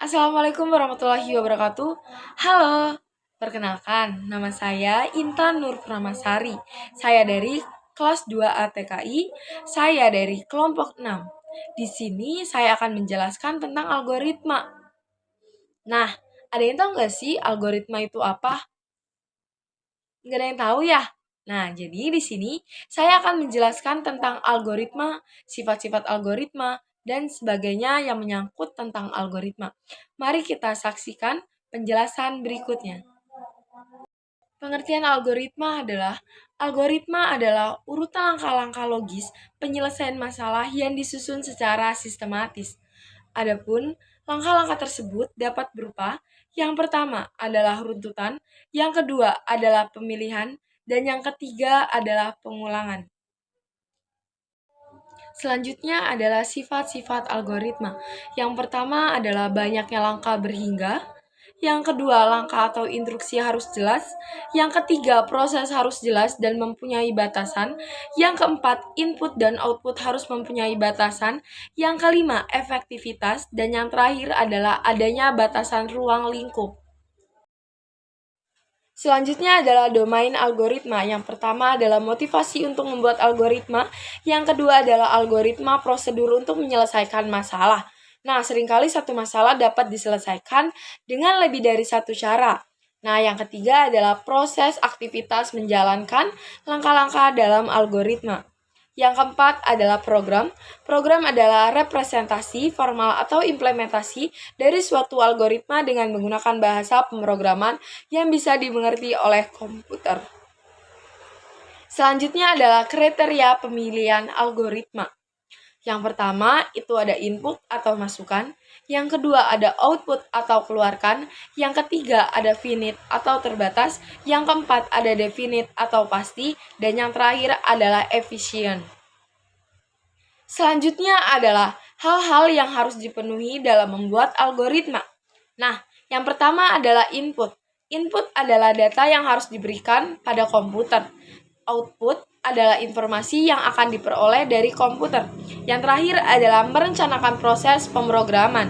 Assalamualaikum warahmatullahi wabarakatuh. Halo, perkenalkan, nama saya Intan Nur Pramasari. Saya dari kelas 2 ATKI, saya dari kelompok 6. Di sini saya akan menjelaskan tentang algoritma. Nah, ada yang tahu nggak sih algoritma itu apa? Nggak ada yang tahu ya? Nah, jadi di sini saya akan menjelaskan tentang algoritma, sifat-sifat algoritma, dan sebagainya yang menyangkut tentang algoritma. Mari kita saksikan penjelasan berikutnya. Pengertian algoritma adalah urutan langkah-langkah logis penyelesaian masalah yang disusun secara sistematis. Adapun langkah-langkah tersebut dapat berupa yang pertama adalah runtutan, yang kedua adalah pemilihan, dan yang ketiga adalah pengulangan. Selanjutnya adalah sifat-sifat algoritma. Yang pertama adalah banyaknya langkah berhingga. Yang kedua, langkah atau instruksi harus jelas. Yang ketiga, proses harus jelas dan mempunyai batasan. Yang keempat, input dan output harus mempunyai batasan. Yang kelima, efektivitas. Dan yang terakhir adalah adanya batasan ruang lingkup. Selanjutnya adalah domain algoritma. Yang pertama adalah motivasi untuk membuat algoritma. Yang kedua adalah algoritma prosedur untuk menyelesaikan masalah. Nah, seringkali satu masalah dapat diselesaikan dengan lebih dari satu cara. Nah, yang ketiga adalah proses aktivitas menjalankan langkah-langkah dalam algoritma. Yang keempat adalah program. Program adalah representasi, formal, atau implementasi dari suatu algoritma dengan menggunakan bahasa pemrograman yang bisa dimengerti oleh komputer. Selanjutnya adalah kriteria pemilihan algoritma. Yang pertama itu ada input atau masukan, yang kedua ada output atau keluarkan, yang ketiga ada finite atau terbatas, yang keempat ada definite atau pasti, dan yang terakhir adalah efisien. Selanjutnya adalah hal-hal yang harus dipenuhi dalam membuat algoritma. Nah, yang pertama adalah input. Input adalah data yang harus diberikan pada komputer. Output adalah informasi yang akan diperoleh dari komputer. Yang terakhir adalah merencanakan proses pemrograman.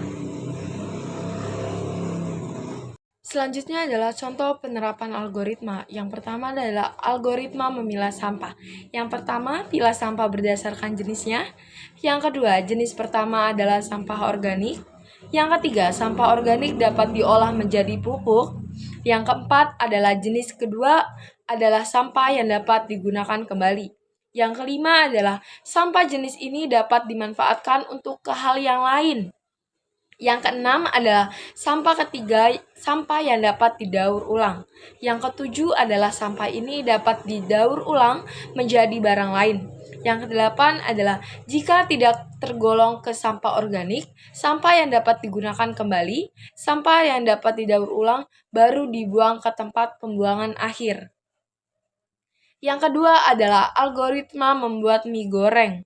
Selanjutnya adalah contoh penerapan algoritma. Yang pertama adalah algoritma memilah sampah. Yang pertama, pilah sampah berdasarkan jenisnya. Yang kedua, jenis pertama adalah sampah organik. Yang ketiga, sampah organik dapat diolah menjadi pupuk. Yang keempat adalah jenis kedua adalah sampah yang dapat digunakan kembali. Yang kelima adalah sampah jenis ini dapat dimanfaatkan untuk ke hal yang lain. Yang keenam adalah sampah yang dapat didaur ulang. Yang ketujuh adalah sampah ini dapat didaur ulang menjadi barang lain. Yang kedelapan adalah jika tidak tergolong ke sampah organik, sampah yang dapat digunakan kembali, sampah yang dapat didaur ulang baru dibuang ke tempat pembuangan akhir. Yang kedua adalah algoritma membuat mie goreng.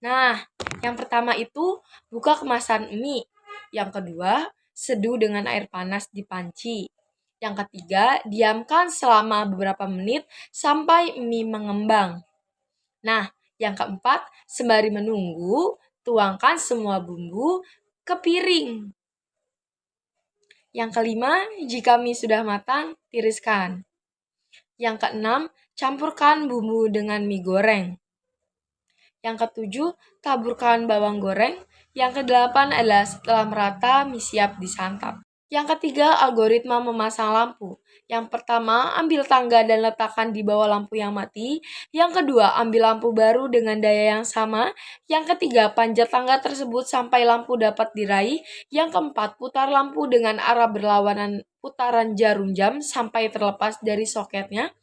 Nah, yang pertama itu buka kemasan mie. Yang kedua, seduh dengan air panas di panci. Yang ketiga, diamkan selama beberapa menit sampai mie mengembang. Nah, yang keempat, sembari menunggu, tuangkan semua bumbu ke piring. Yang kelima, jika mie sudah matang, tiriskan. Yang keenam, campurkan bumbu dengan mie goreng. Yang ketujuh, taburkan bawang goreng. Yang kedelapan adalah setelah merata, mie siap disantap. Yang ketiga, algoritma memasang lampu. Yang pertama, ambil tangga dan letakkan di bawah lampu yang mati. Yang kedua, ambil lampu baru dengan daya yang sama. Yang ketiga, panjat tangga tersebut sampai lampu dapat diraih. Yang keempat, putar lampu dengan arah berlawanan putaran jarum jam sampai terlepas dari soketnya.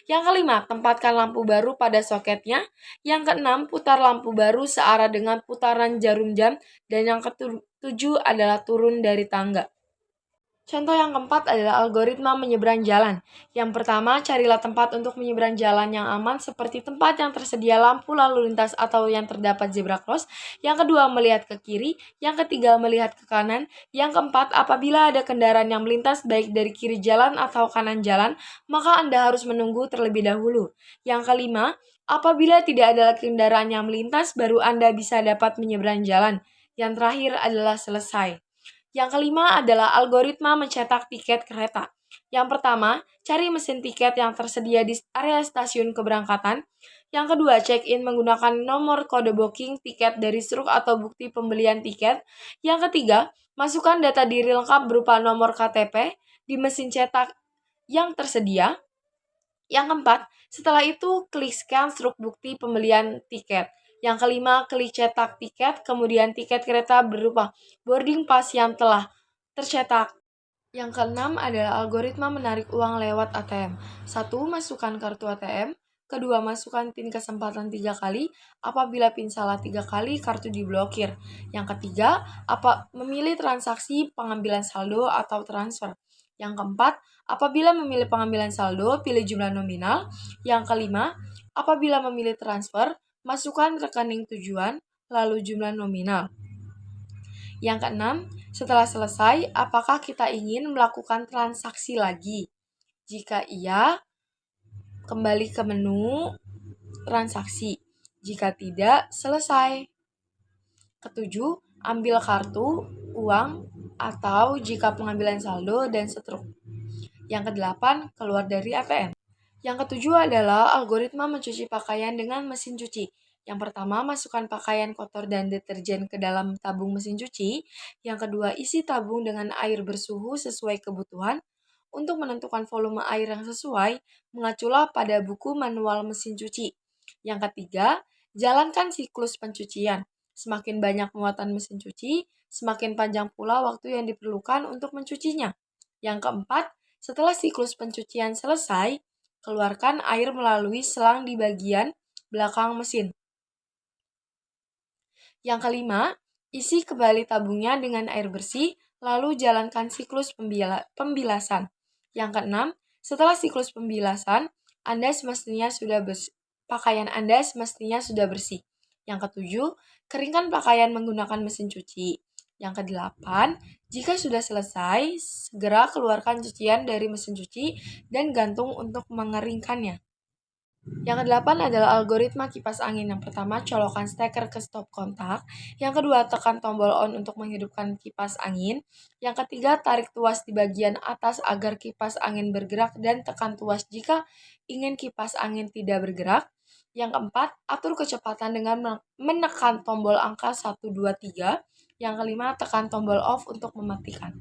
Yang kelima, tempatkan lampu baru pada soketnya. Yang keenam, putar lampu baru searah dengan putaran jarum jam. Dan yang ketujuh adalah turun dari tangga. Contoh yang keempat adalah algoritma menyeberang jalan. Yang pertama, carilah tempat untuk menyeberang jalan yang aman seperti tempat yang tersedia lampu lalu lintas atau yang terdapat zebra cross. Yang kedua, melihat ke kiri. Yang ketiga, melihat ke kanan. Yang keempat, apabila ada kendaraan yang melintas baik dari kiri jalan atau kanan jalan, maka Anda harus menunggu terlebih dahulu. Yang kelima, apabila tidak ada kendaraan yang melintas, baru Anda bisa dapat menyeberang jalan. Yang terakhir adalah selesai. Yang kelima adalah algoritma mencetak tiket kereta. Yang pertama, cari mesin tiket yang tersedia di area stasiun keberangkatan. Yang kedua, check-in menggunakan nomor kode booking tiket dari struk atau bukti pembelian tiket. Yang ketiga, masukkan data diri lengkap berupa nomor KTP di mesin cetak yang tersedia. Yang keempat, setelah itu klik scan struk bukti pembelian tiket. Yang kelima, klik cetak tiket, kemudian tiket kereta berupa boarding pass yang telah tercetak. Yang keenam adalah algoritma menarik uang lewat ATM. Satu, masukkan kartu ATM. Kedua, masukkan PIN kesempatan 3 kali. Apabila PIN salah 3 kali, kartu diblokir. Yang ketiga, memilih transaksi pengambilan saldo atau transfer. Yang keempat, apabila memilih pengambilan saldo, pilih jumlah nominal. Yang kelima, apabila memilih transfer, masukkan rekening tujuan, lalu jumlah nominal. Yang keenam, setelah selesai, apakah kita ingin melakukan transaksi lagi? Jika iya, kembali ke menu transaksi. Jika tidak, selesai. Ketujuh, ambil kartu, uang, atau jika pengambilan saldo dan setruk. Yang kedelapan, keluar dari ATM. Yang ketujuh adalah algoritma mencuci pakaian dengan mesin cuci. Yang pertama, masukkan pakaian kotor dan deterjen ke dalam tabung mesin cuci. Yang kedua, isi tabung dengan air bersuhu sesuai kebutuhan. Untuk menentukan volume air yang sesuai, mengaculah pada buku manual mesin cuci. Yang ketiga, jalankan siklus pencucian. Semakin banyak muatan mesin cuci, semakin panjang pula waktu yang diperlukan untuk mencucinya. Yang keempat, setelah siklus pencucian selesai, keluarkan air melalui selang di bagian belakang mesin. Yang kelima, isi kembali tabungnya dengan air bersih, lalu jalankan siklus pembilasan. Yang keenam, setelah siklus pembilasan, pakaian Anda semestinya sudah bersih. Yang ketujuh, keringkan pakaian menggunakan mesin cuci. Yang kedelapan, jika sudah selesai, segera keluarkan cucian dari mesin cuci dan gantung untuk mengeringkannya. Yang kedelapan adalah algoritma kipas angin. Yang pertama, colokkan steker ke stop kontak. Yang kedua, tekan tombol on untuk menghidupkan kipas angin. Yang ketiga, tarik tuas di bagian atas agar kipas angin bergerak dan tekan tuas jika ingin kipas angin tidak bergerak. Yang keempat, atur kecepatan dengan menekan tombol angka 1, 2, 3. Yang kelima, tekan tombol off untuk mematikan.